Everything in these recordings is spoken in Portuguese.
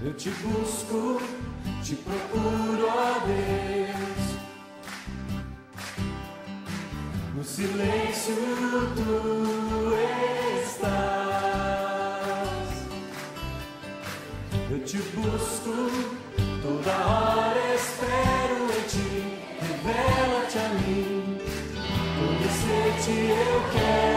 Eu te busco, te procuro, ó Deus. No silêncio tu estás. Eu te busco, toda hora espero em ti. Revela-te a mim, conhecer-te eu quero.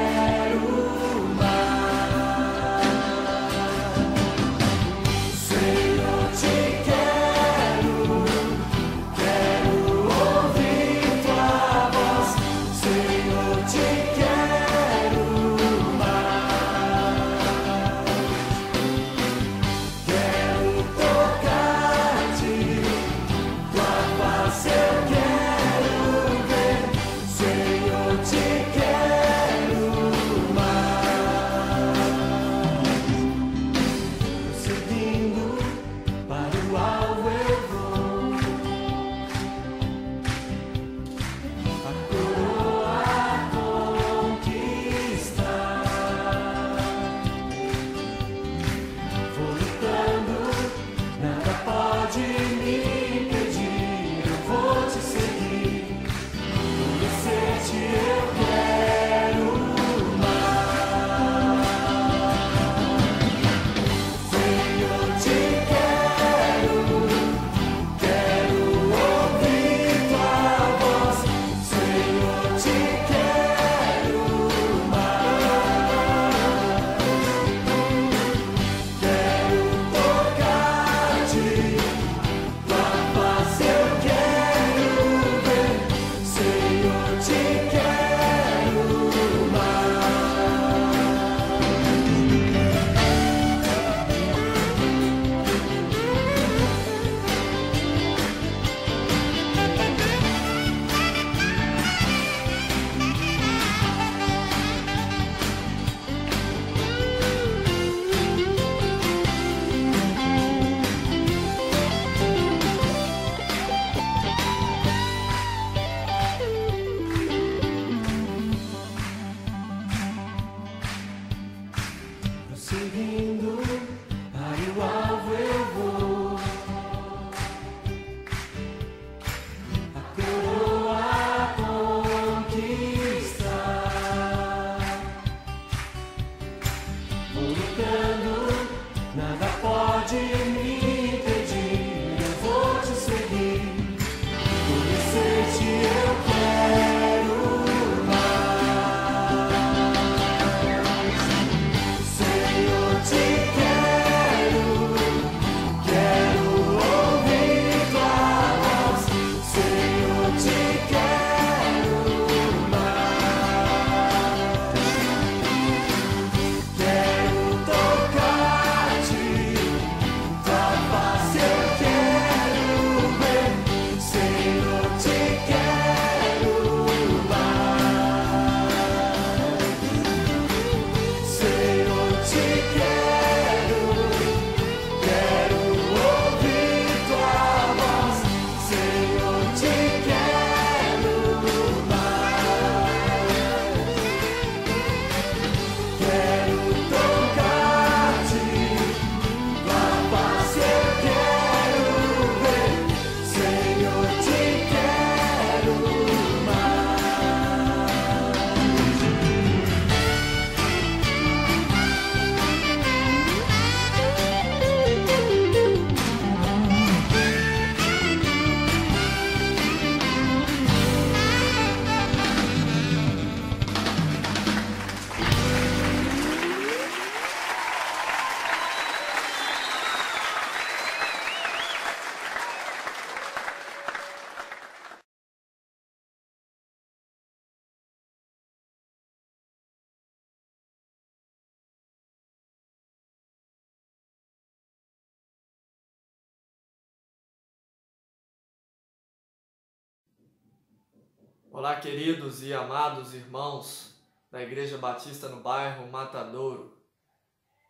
Olá, queridos e amados irmãos da Igreja Batista no bairro Matadouro.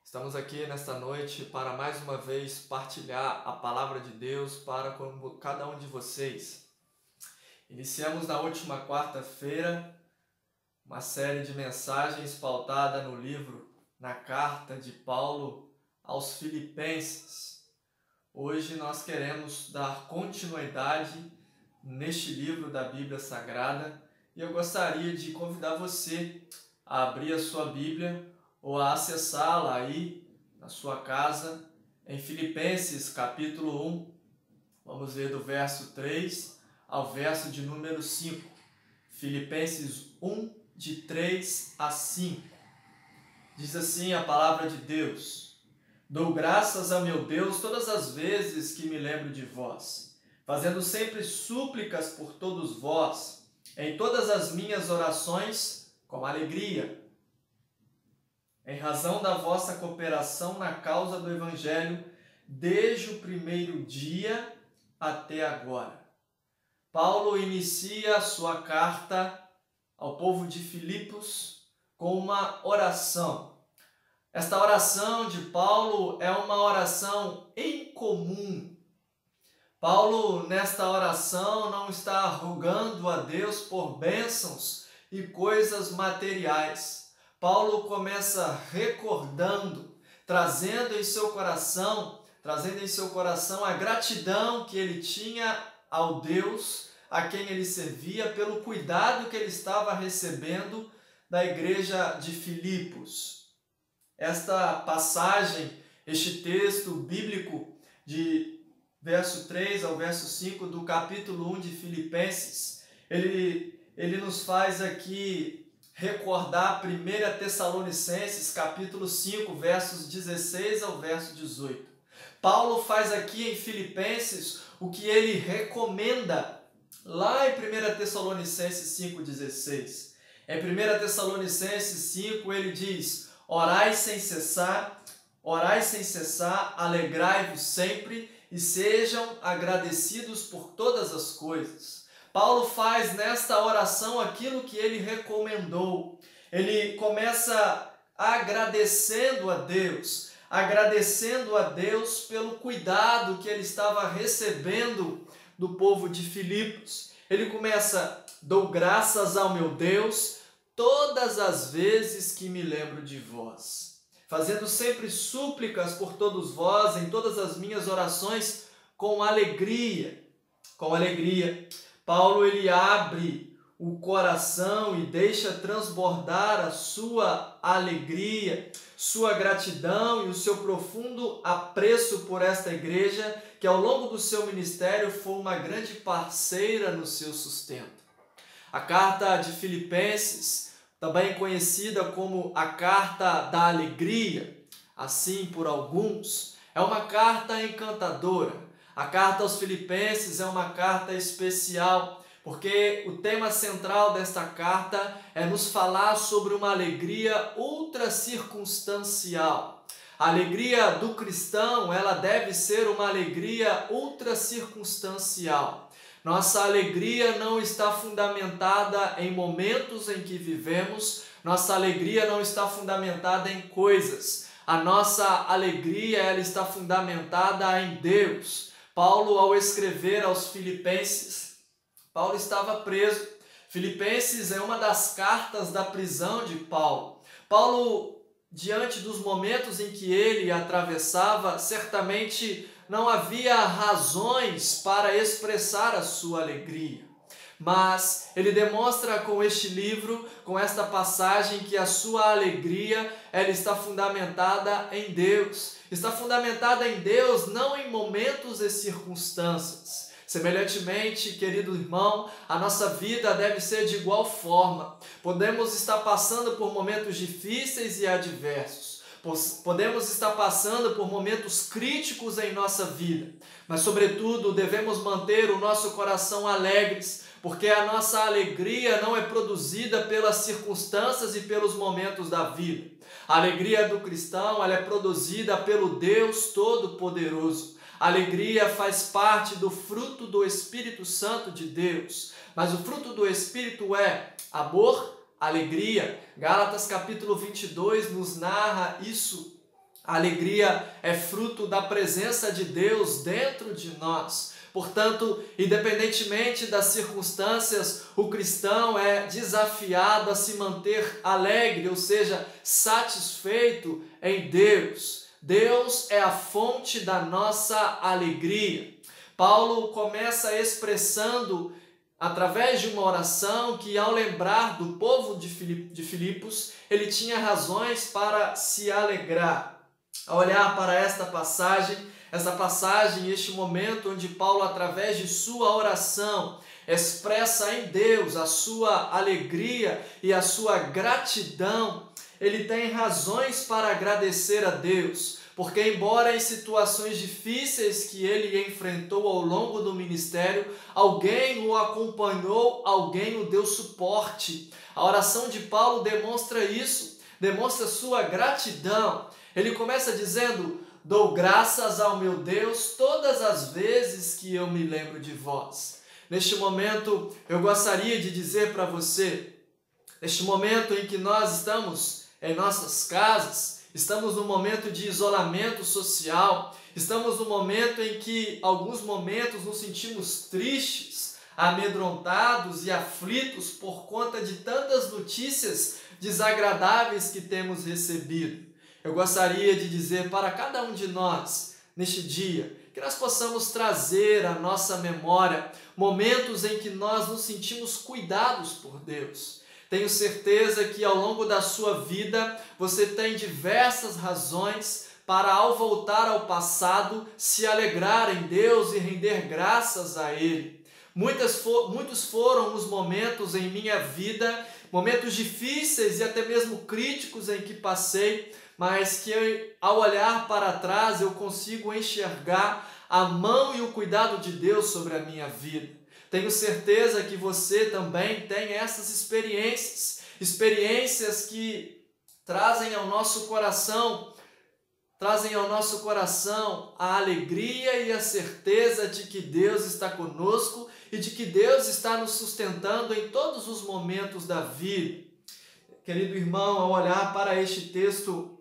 Estamos aqui nesta noite para mais uma vez partilhar a palavra de Deus para com cada um de vocês. Iniciamos na última quarta-feira uma série de mensagens pautada no livro, na carta de Paulo aos Filipenses. Hoje nós queremos dar continuidade neste livro da Bíblia Sagrada e eu gostaria de convidar você a abrir a sua Bíblia ou a acessá-la aí na sua casa em Filipenses capítulo 1. Vamos ler do verso 3 ao verso de número 5. Filipenses 1, de 3 a 5. Diz assim a palavra de Deus: Dou graças a meu Deus todas as vezes que me lembro de vós, fazendo sempre súplicas por todos vós, em todas as minhas orações com alegria, em razão da vossa cooperação na causa do Evangelho, desde o primeiro dia até agora. Paulo inicia a sua carta ao povo de Filipos com uma oração. Esta oração de Paulo é uma oração em comum. Paulo, nesta oração, não está rogando a Deus por bênçãos e coisas materiais. Paulo começa recordando, trazendo em seu coração a gratidão que ele tinha ao Deus a quem ele servia pelo cuidado que ele estava recebendo da igreja de Filipos. Esta passagem, este texto bíblico de verso 3 ao verso 5 do capítulo 1 de Filipenses, ele nos faz aqui recordar 1 Tessalonicenses capítulo 5, versos 16 ao verso 18. Paulo faz aqui em Filipenses o que ele recomenda lá em 1 Tessalonicenses 5,16. Em 1 Tessalonicenses 5 ele diz: Orai sem cessar, alegrai-vos sempre e sejam agradecidos por todas as coisas. Paulo faz nesta oração aquilo que ele recomendou. Ele começa agradecendo a Deus pelo cuidado que ele estava recebendo do povo de Filipos. Ele começa: dou graças ao meu Deus todas as vezes que me lembro de vós, fazendo sempre súplicas por todos vós em todas as minhas orações com alegria. Paulo ele abre o coração e deixa transbordar a sua alegria, sua gratidão e o seu profundo apreço por esta igreja, que ao longo do seu ministério foi uma grande parceira no seu sustento. A carta de Filipenses, também conhecida como a carta da alegria, assim por alguns, é uma carta encantadora. A carta aos Filipenses é uma carta especial, porque o tema central desta carta é nos falar sobre uma alegria ultra circunstancial. A alegria do cristão, ela deve ser uma alegria ultra circunstancial. Nossa alegria não está fundamentada em momentos em que vivemos, nossa alegria não está fundamentada em coisas. A nossa alegria, ela está fundamentada em Deus. Paulo, ao escrever aos Filipenses, Paulo estava preso. Filipenses é uma das cartas da prisão de Paulo. Paulo, diante dos momentos em que ele atravessava, certamente não havia razões para expressar a sua alegria. Mas ele demonstra com este livro, com esta passagem, que a sua alegria ela está fundamentada em Deus. Está fundamentada em Deus, não em momentos e circunstâncias. Semelhantemente, querido irmão, a nossa vida deve ser de igual forma. Podemos estar passando por momentos difíceis e adversos. Podemos estar passando por momentos críticos em nossa vida, mas sobretudo devemos manter o nosso coração alegres, porque a nossa alegria não é produzida pelas circunstâncias e pelos momentos da vida. A alegria do cristão ela é produzida pelo Deus Todo-Poderoso. A alegria faz parte do fruto do Espírito Santo de Deus, mas o fruto do Espírito é amor, alegria. Gálatas capítulo 22 nos narra isso. A alegria é fruto da presença de Deus dentro de nós. Portanto, independentemente das circunstâncias, o cristão é desafiado a se manter alegre, ou seja, satisfeito em Deus. Deus é a fonte da nossa alegria. Paulo começa expressando, através de uma oração, que ao lembrar do povo de Filipos, ele tinha razões para se alegrar. Ao olhar para esta passagem, este momento onde Paulo, através de sua oração, expressa em Deus a sua alegria e a sua gratidão, ele tem razões para agradecer a Deus, porque embora em situações difíceis que ele enfrentou ao longo do ministério, alguém o acompanhou, alguém o deu suporte. A oração de Paulo demonstra isso, demonstra sua gratidão. Ele começa dizendo: dou graças ao meu Deus todas as vezes que eu me lembro de vós. Neste momento, eu gostaria de dizer para você, neste momento em que nós estamos em nossas casas, estamos num momento de isolamento social, estamos num momento em que, alguns momentos, nos sentimos tristes, amedrontados e aflitos por conta de tantas notícias desagradáveis que temos recebido. Eu gostaria de dizer para cada um de nós, neste dia, que nós possamos trazer à nossa memória momentos em que nós nos sentimos cuidados por Deus. Tenho certeza que ao longo da sua vida você tem diversas razões para, ao voltar ao passado, se alegrar em Deus e render graças a Ele. Muitos foram os momentos em minha vida, momentos difíceis e até mesmo críticos em que passei, mas que ao olhar para trás eu consigo enxergar a mão e o cuidado de Deus sobre a minha vida. Tenho certeza que você também tem essas experiências que trazem ao nosso coração a alegria e a certeza de que Deus está conosco e de que Deus está nos sustentando em todos os momentos da vida. Querido irmão, ao olhar para este texto,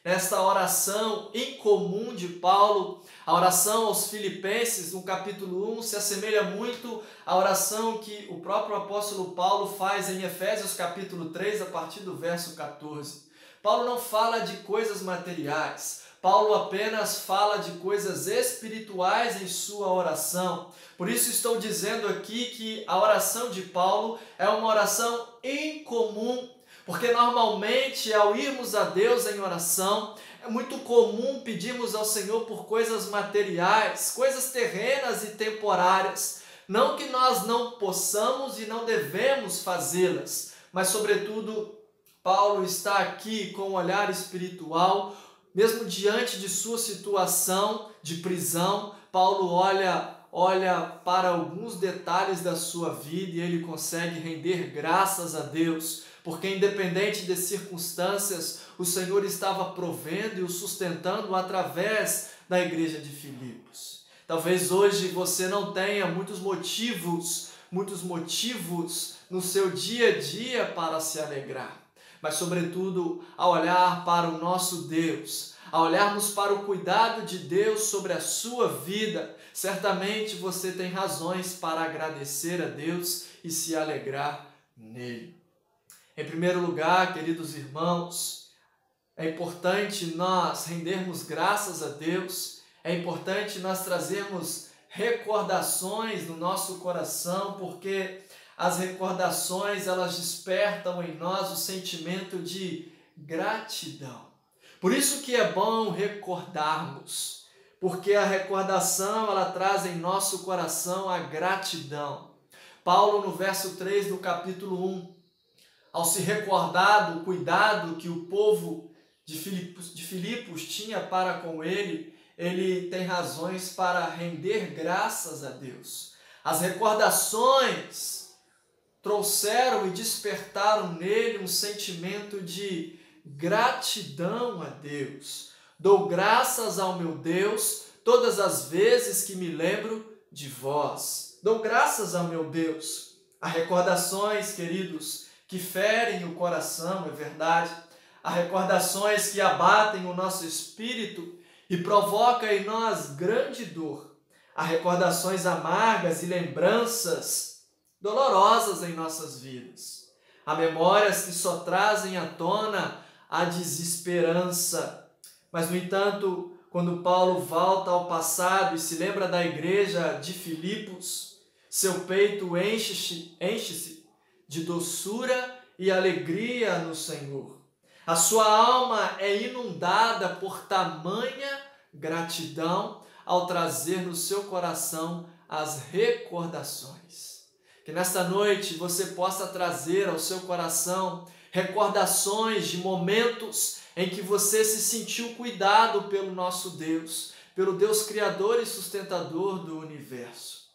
esta oração incomum de Paulo, a oração aos Filipenses, no capítulo 1, se assemelha muito à oração que o próprio apóstolo Paulo faz em Efésios capítulo 3, a partir do verso 14. Paulo não fala de coisas materiais, Paulo apenas fala de coisas espirituais em sua oração. Por isso estou dizendo aqui que a oração de Paulo é uma oração incomum, porque normalmente ao irmos a Deus em oração, é muito comum pedirmos ao Senhor por coisas materiais, coisas terrenas e temporárias. Não que nós não possamos e não devemos fazê-las, mas sobretudo Paulo está aqui com um olhar espiritual, mesmo diante de sua situação de prisão. Paulo olha para alguns detalhes da sua vida e ele consegue render graças a Deus, porque independente das circunstâncias, o Senhor estava provendo e o sustentando através da igreja de Filipos. Talvez hoje você não tenha muitos motivos no seu dia a dia para se alegrar, mas sobretudo ao olhar para o nosso Deus, ao olharmos para o cuidado de Deus sobre a sua vida, certamente você tem razões para agradecer a Deus e se alegrar nele. Em primeiro lugar, queridos irmãos, é importante nós rendermos graças a Deus, é importante nós trazermos recordações no nosso coração, porque as recordações, elas despertam em nós o sentimento de gratidão. Por isso que é bom recordarmos, porque a recordação, ela traz em nosso coração a gratidão. Paulo, no verso 3 do capítulo 1, ao se recordar do cuidado que o povo de Filipos tinha para com ele, ele tem razões para render graças a Deus. As recordações trouxeram e despertaram nele um sentimento de gratidão a Deus. Dou graças ao meu Deus todas as vezes que me lembro de vós. Dou graças ao meu Deus. Há recordações, queridos, que ferem o coração, é verdade. Há recordações que abatem o nosso espírito e provocam em nós grande dor. Há recordações amargas e lembranças dolorosas em nossas vidas. Há memórias que só trazem à tona a desesperança. Mas, no entanto, quando Paulo volta ao passado e se lembra da igreja de Filipos, seu peito enche-se de doçura e alegria no Senhor. A sua alma é inundada por tamanha gratidão ao trazer no seu coração as recordações. Que nesta noite você possa trazer ao seu coração recordações de momentos em que você se sentiu cuidado pelo nosso Deus, pelo Deus Criador e sustentador do universo.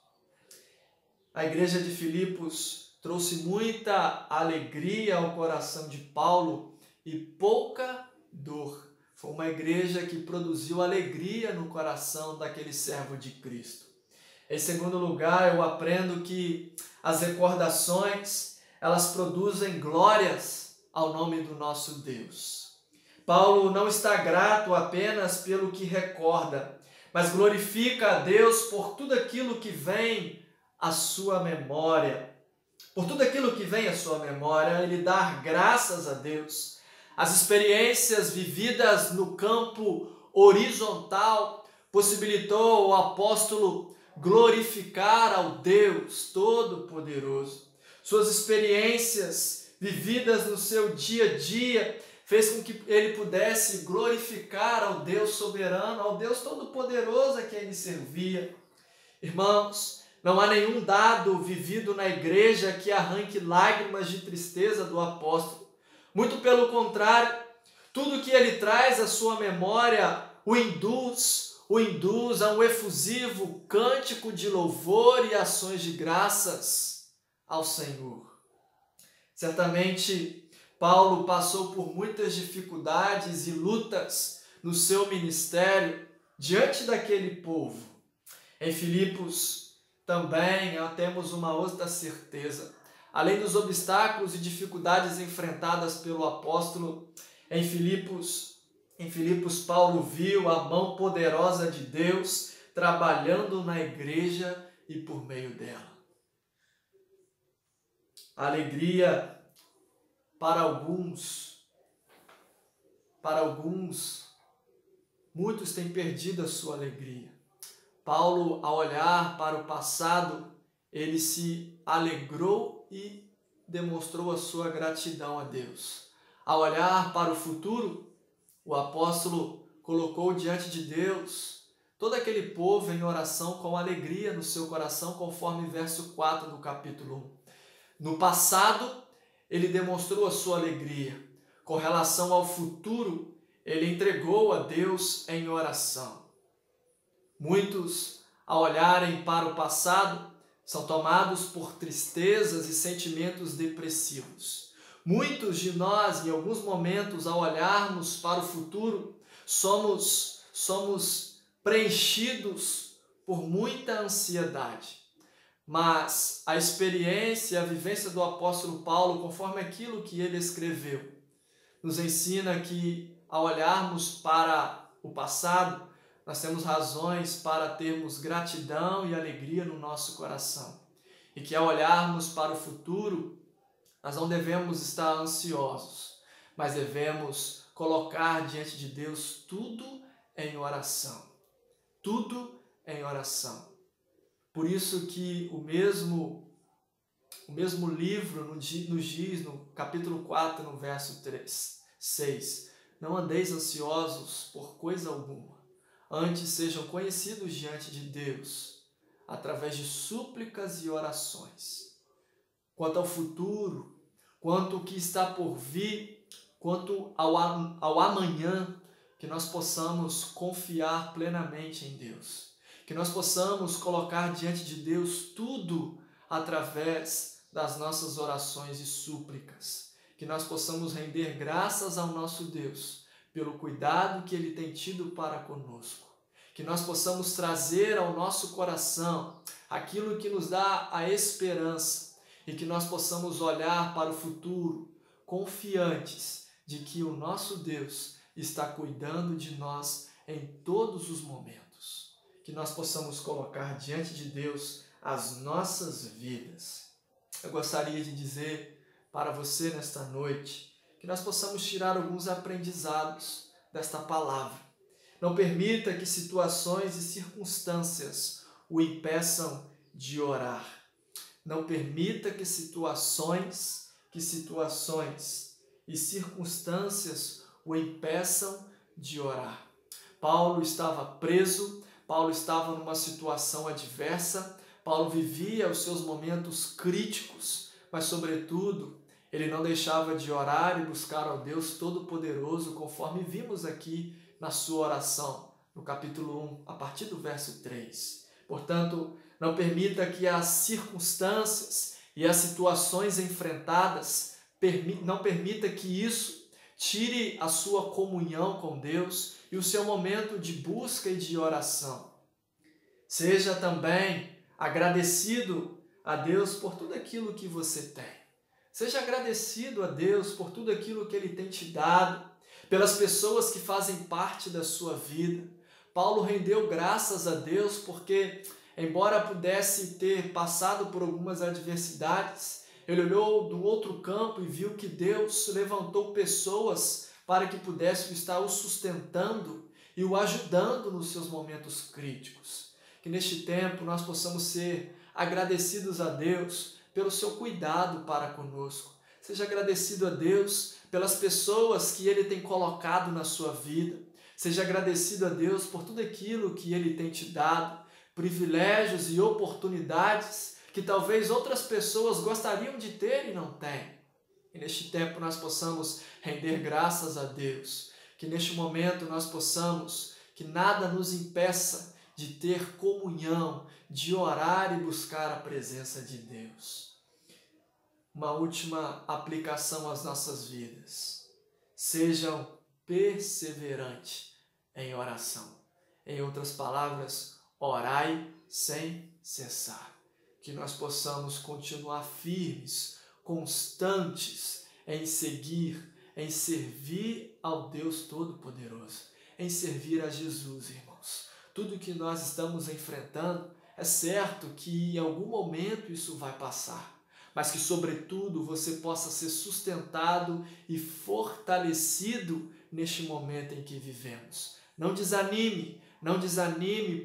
A igreja de Filipos trouxe muita alegria ao coração de Paulo e pouca dor. Foi uma igreja que produziu alegria no coração daquele servo de Cristo. Em segundo lugar, eu aprendo que as recordações, elas produzem glórias ao nome do nosso Deus. Paulo não está grato apenas pelo que recorda, mas glorifica a Deus por tudo aquilo que vem à sua memória. Por tudo aquilo que vem à sua memória, ele dá graças a Deus. As experiências vividas no campo horizontal possibilitou o apóstolo glorificar ao Deus Todo-Poderoso. Suas experiências vividas no seu dia a dia fez com que ele pudesse glorificar ao Deus soberano, ao Deus Todo-Poderoso a quem ele servia. Irmãos, não há nenhum dado vivido na igreja que arranque lágrimas de tristeza do apóstolo. Muito pelo contrário, tudo que ele traz à sua memória o induz a um efusivo cântico de louvor e ações de graças ao Senhor. Certamente, Paulo passou por muitas dificuldades e lutas no seu ministério diante daquele povo. Em Filipos também temos uma outra certeza. Além dos obstáculos e dificuldades enfrentadas pelo apóstolo, em Filipos, Paulo viu a mão poderosa de Deus trabalhando na igreja e por meio dela. A alegria para alguns, muitos têm perdido a sua alegria. Paulo, ao olhar para o passado, ele se alegrou e demonstrou a sua gratidão a Deus. Ao olhar para o futuro, o apóstolo colocou diante de Deus todo aquele povo em oração com alegria no seu coração, conforme verso 4 do capítulo 1. No passado, ele demonstrou a sua alegria. Com relação ao futuro, ele entregou a Deus em oração. Muitos, ao olharem para o passado, são tomados por tristezas e sentimentos depressivos. Muitos de nós, em alguns momentos, ao olharmos para o futuro, somos preenchidos por muita ansiedade. Mas a experiência e a vivência do apóstolo Paulo, conforme aquilo que ele escreveu, nos ensina que, ao olharmos para o passado, nós temos razões para termos gratidão e alegria no nosso coração. E que ao olharmos para o futuro, nós não devemos estar ansiosos, mas devemos colocar diante de Deus tudo em oração. Tudo em oração. Por isso que o mesmo livro nos diz no capítulo 4, no verso 6, não andeis ansiosos por coisa alguma. Antes sejam conhecidos diante de Deus, através de súplicas e orações. Quanto ao futuro, quanto ao que está por vir, quanto ao amanhã, que nós possamos confiar plenamente em Deus. Que nós possamos colocar diante de Deus tudo através das nossas orações e súplicas. Que nós possamos render graças ao nosso Deus pelo cuidado que Ele tem tido para conosco. Que nós possamos trazer ao nosso coração aquilo que nos dá a esperança e que nós possamos olhar para o futuro confiantes de que o nosso Deus está cuidando de nós em todos os momentos. Que nós possamos colocar diante de Deus as nossas vidas. Eu gostaria de dizer para você nesta noite que nós possamos tirar alguns aprendizados desta palavra. Não permita que situações e circunstâncias o impeçam de orar. Não permita que situações e circunstâncias o impeçam de orar. Paulo estava preso, Paulo estava numa situação adversa, Paulo vivia os seus momentos críticos, mas, sobretudo, ele não deixava de orar e buscar ao Deus Todo-Poderoso, conforme vimos aqui na sua oração, no capítulo 1, a partir do verso 3. Portanto, não permita que as circunstâncias e as situações enfrentadas, não permita que isso tire a sua comunhão com Deus e o seu momento de busca e de oração. Seja também agradecido a Deus por tudo aquilo que você tem. Seja agradecido a Deus por tudo aquilo que Ele tem te dado, pelas pessoas que fazem parte da sua vida. Paulo rendeu graças a Deus porque, embora pudesse ter passado por algumas adversidades, ele olhou do outro campo e viu que Deus levantou pessoas para que pudessem estar o sustentando e o ajudando nos seus momentos críticos. Que neste tempo nós possamos ser agradecidos a Deus pelo seu cuidado para conosco. Seja agradecido a Deus pelas pessoas que Ele tem colocado na sua vida. Seja agradecido a Deus por tudo aquilo que Ele tem te dado, privilégios e oportunidades que talvez outras pessoas gostariam de ter e não têm. E neste tempo nós possamos render graças a Deus. Que neste momento nós possamos, que nada nos impeça de ter comunhão, de orar e buscar a presença de Deus. Uma última aplicação às nossas vidas. Sejam perseverantes em oração. Em outras palavras, orai sem cessar. Que nós possamos continuar firmes, constantes em seguir, em servir ao Deus Todo-Poderoso, em servir a Jesus, irmãos. Tudo que nós estamos enfrentando, é certo que em algum momento isso vai passar, mas que, sobretudo, você possa ser sustentado e fortalecido neste momento em que vivemos. Não desanime,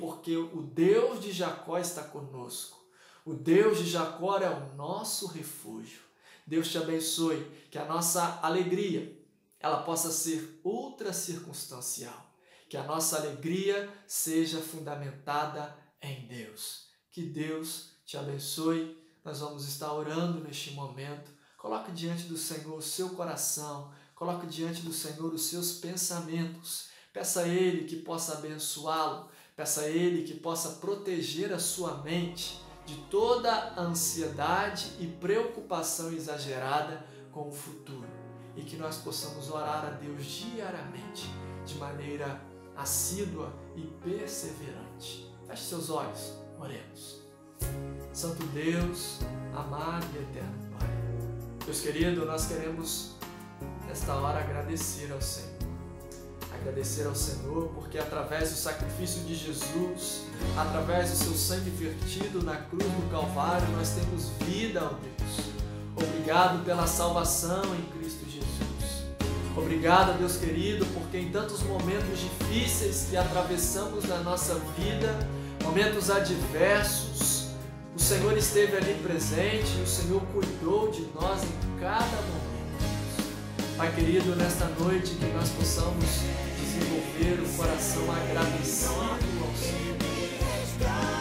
porque o Deus de Jacó está conosco. O Deus de Jacó é o nosso refúgio. Deus te abençoe, que a nossa alegria ela possa ser ultra circunstancial, que a nossa alegria seja fundamentada em Deus. Que Deus te abençoe. Nós vamos estar orando neste momento. Coloque diante do Senhor o seu coração, coloque diante do Senhor os seus pensamentos. Peça a Ele que possa abençoá-lo, peça a Ele que possa proteger a sua mente de toda a ansiedade e preocupação exagerada com o futuro. E que nós possamos orar a Deus diariamente, de maneira assídua e perseverante. Feche seus olhos, oremos. Santo Deus, amado e eterno Pai, Deus querido, nós queremos nesta hora agradecer ao Senhor. Agradecer ao Senhor porque através do sacrifício de Jesus, através do seu sangue vertido na cruz do Calvário, nós temos vida, ó Deus. Obrigado pela salvação em Cristo Jesus. Obrigado, Deus querido, porque em tantos momentos difíceis que atravessamos na nossa vida, momentos adversos, o Senhor esteve ali presente, o Senhor cuidou de nós em cada momento. Pai querido, nesta noite que nós possamos desenvolver um coração agradecido ao Senhor.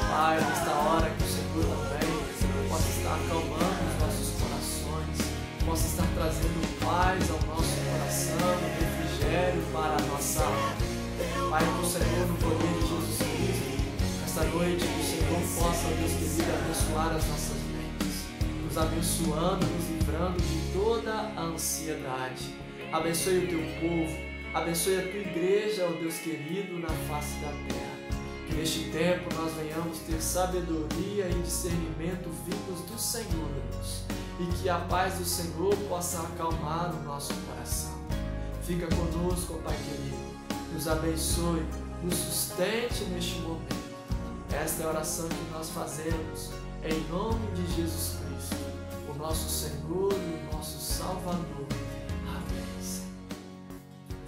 Pai, nesta hora que o Senhor também possa estar acalmando os nossos corações, possa estar trazendo paz ao nosso coração, refrigério para a nossa alma. Pai, que o Senhor, no poder de Jesus Cristo, nesta noite que o Senhor possa, Deus querido, abençoar as nossas mentes, nos abençoando, nos livrando de toda a ansiedade. Abençoe o teu povo, abençoe a tua igreja, ó Deus querido, na face da terra. Que neste tempo nós venhamos ter sabedoria e discernimento vindos do Senhor, Deus, e que a paz do Senhor possa acalmar o nosso coração. Fica conosco, ó Pai querido, nos abençoe, nos sustente neste momento. Esta é a oração que nós fazemos em nome de Jesus Cristo, o nosso Senhor e o nosso Salvador. Amém.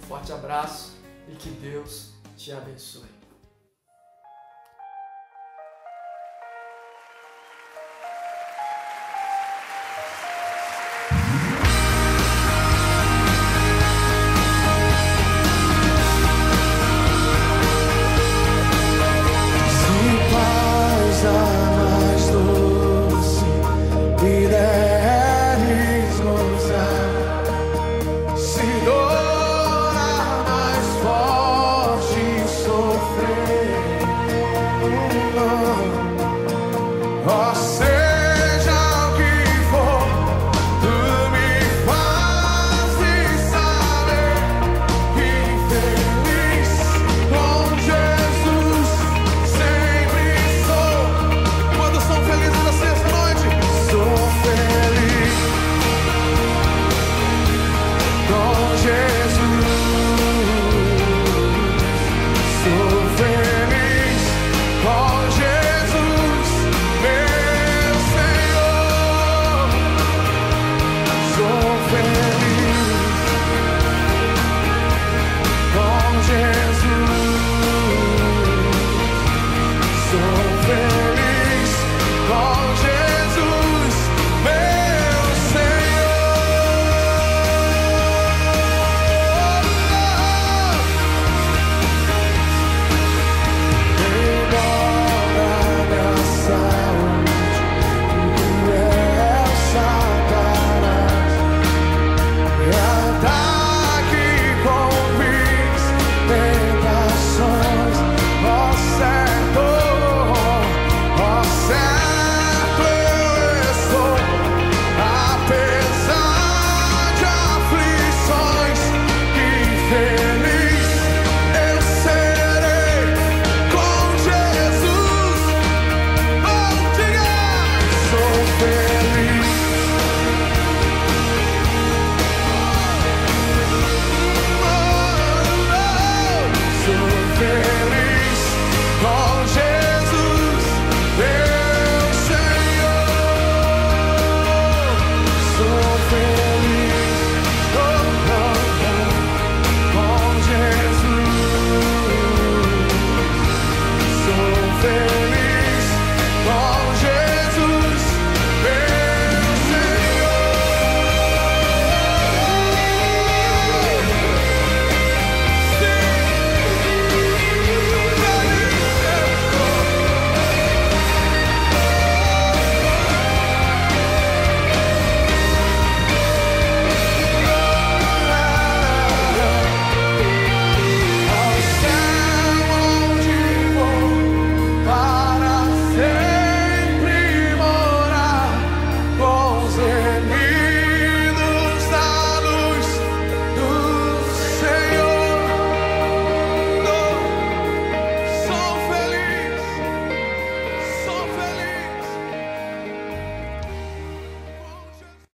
Forte abraço e que Deus te abençoe.